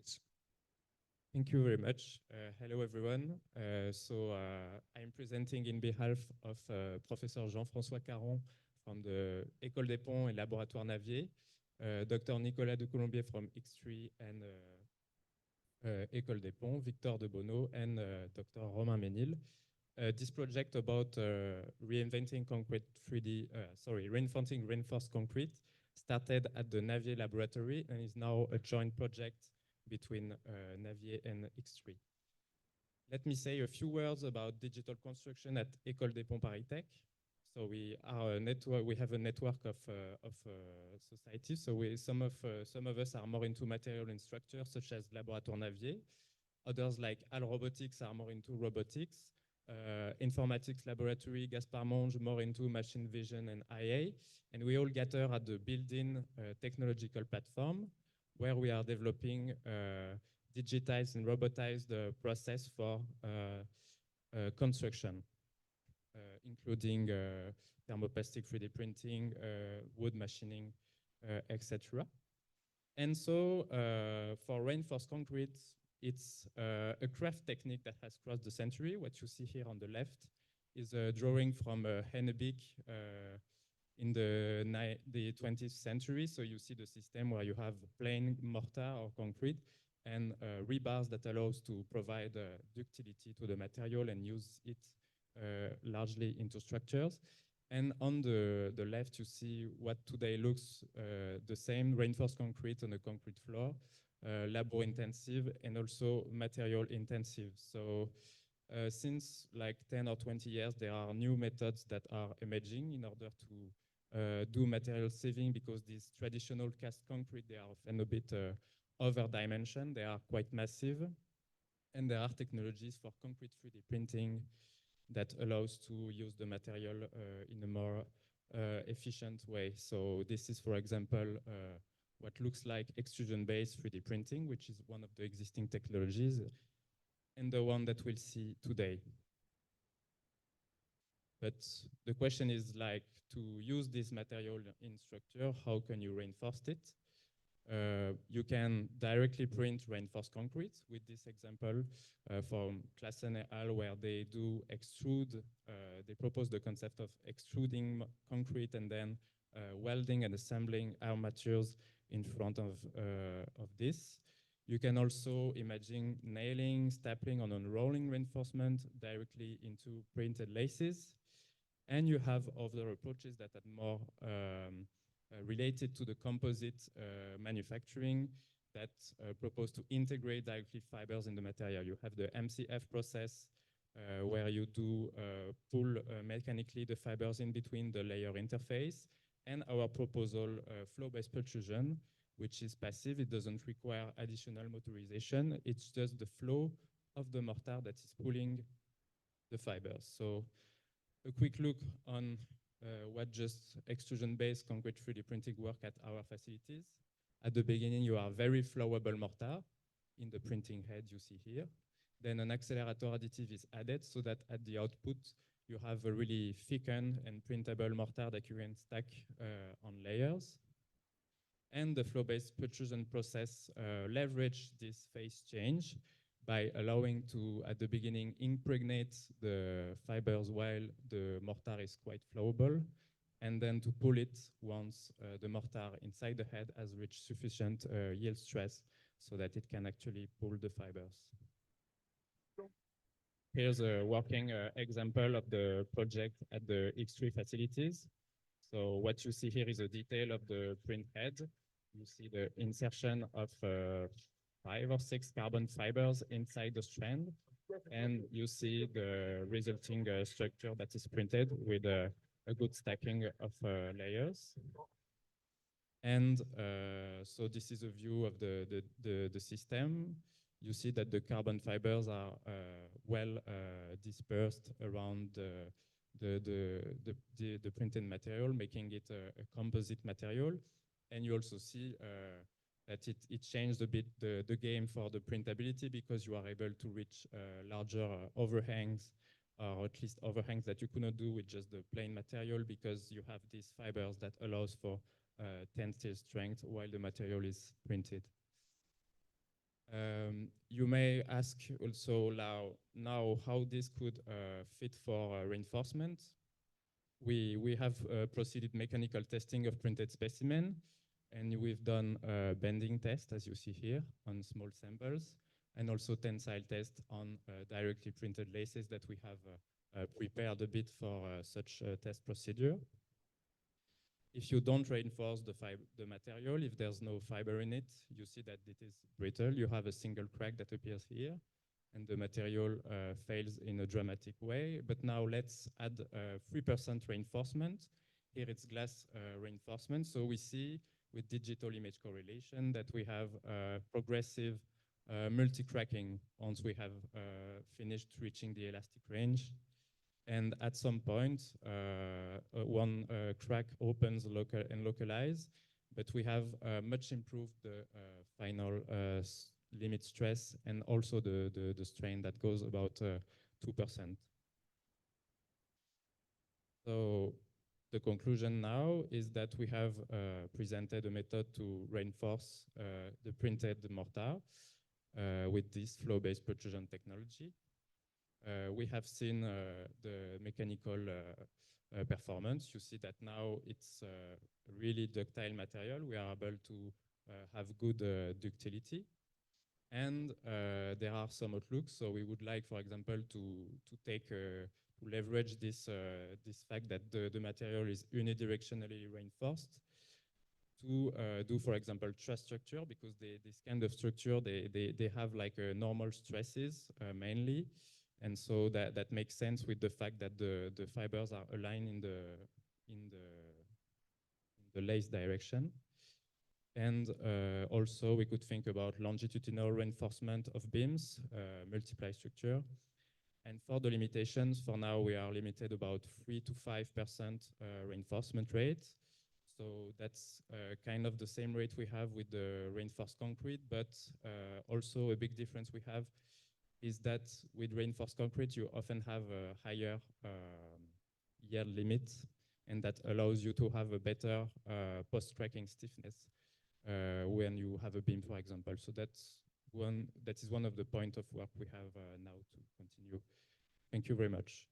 projects. Thank you very much. Hello, everyone. I'm presenting in behalf of Professor Jean-François Caron from the École des Ponts et Laboratoire Navier, Dr. Nicolas Ducoulombier from XtreeE and École des Ponts, Victor de Bono, and Dr. Romain Mesnil. This project about reinventing concrete 3D, reinforcing reinforced concrete started at the Navier laboratory and is now a joint project between Navier and XtreeE. Let me say a few words about digital construction at École des Ponts Paris Tech. So we are a network. We have a network of societies. So some of us are more into material and structure, such as Laboratoire Navier. Others, like Al Robotics, are more into robotics. Informatics laboratory, Gaspard Monge, more into machine vision and IA. And we all gather at the built-in technological platform, where we are developing digitized and robotized process for construction, including thermoplastic 3D printing, wood machining, etc. And so for reinforced concrete, it's a craft technique that has crossed the century. What you see here on the left is a drawing from Hennebeek in the 20th century. So you see the system where you have plain mortar or concrete and rebars that allows to provide ductility to the material and use it largely into structures. And on the left, you see what today looks the same, reinforced concrete on a concrete floor, labor intensive and also material intensive. So since like 10 or 20 years, there are new methods that are emerging in order to do material saving, because these traditional cast concrete, they are often a bit over dimension. They are quite massive. And there are technologies for concrete 3D printing that allows to use the material in a more efficient way. So this is, for example, what looks like extrusion-based 3D printing, which is one of the existing technologies, and the one that we'll see today. But the question is, like, to use this material in structure, how can you reinforce it? You can directly print reinforced concrete with this example from Classen et al., where they do extrude, they propose the concept of extruding concrete and then welding and assembling armatures in front of this. You can also imagine nailing, stapling, and unrolling reinforcement directly into printed laces. And you have other approaches that are more related to the composite manufacturing that propose to integrate directly fibers in the material. You have the MCF process where you do pull mechanically the fibers in between the layer interface, and our proposal, Flow-Based Fultrusion, which is passive. It doesn't require additional motorization. It's just the flow of the mortar that is pulling the fibers. So a quick look on what just extrusion-based concrete 3D printing work at our facilities. At the beginning, you are very flowable mortar in the printing head you see here. Then an accelerator additive is added so that at the output, you have a really thickened and printable mortar that you can stack on layers. And the flow-based Fultrusion process leverage this phase change by allowing to, at the beginning, impregnate the fibers while the mortar is quite flowable, and then to pull it once the mortar inside the head has reached sufficient yield stress so that it can actually pull the fibers. Here's a working example of the project at the XtreeE facilities. So what you see here is a detail of the print head. You see the insertion of 5 or 6 carbon fibers inside the strand, and you see the resulting structure that is printed with a good stacking of layers. And so this is a view of the system. You see that the carbon fibers are well dispersed around the printed material, making it a composite material. And you also see that it changed a bit the game for the printability, because you are able to reach larger overhangs, or at least overhangs that you could not do with just the plain material, because you have these fibers that allows for tensile strength while the material is printed. You may ask also now how this could fit for reinforcement. We have proceeded mechanical testing of printed specimen, and we've done a bending test, as you see here, on small samples, and also tensile test on directly printed laces that we have prepared a bit for such a test procedure. If you don't reinforce the material, if there's no fiber in it, you see that it is brittle. You have a single crack that appears here, and the material fails in a dramatic way. But now let's add 3% reinforcement. Here it's glass reinforcement. So we see with digital image correlation that we have progressive multi-cracking once we have finished reaching the elastic range. And at some point, one crack opens and localize, but we have much improved the final limit stress and also the strain that goes about 2%. So the conclusion now is that we have presented a method to reinforce the printed mortar with this flow-based Fultrusion technology. We have seen the mechanical performance. You see that now it's really ductile material. We are able to have good ductility. And there are some outlooks. So we would like, for example, to leverage this fact that the material is unidirectionally reinforced to do, for example, truss structure, because this kind of structure, they have like normal stresses mainly. And so that makes sense with the fact that the fibers are aligned in the lace direction. And also we could think about longitudinal reinforcement of beams, multiply structure. And for the limitations, for now we are limited about 3 to 5% reinforcement rate. So that's kind of the same rate we have with the reinforced concrete, but also a big difference we have is that with reinforced concrete, you often have a higher yield limit, and that allows you to have a better post-cracking stiffness when you have a beam, for example. So that is one of the points of work we have now to continue. Thank you very much.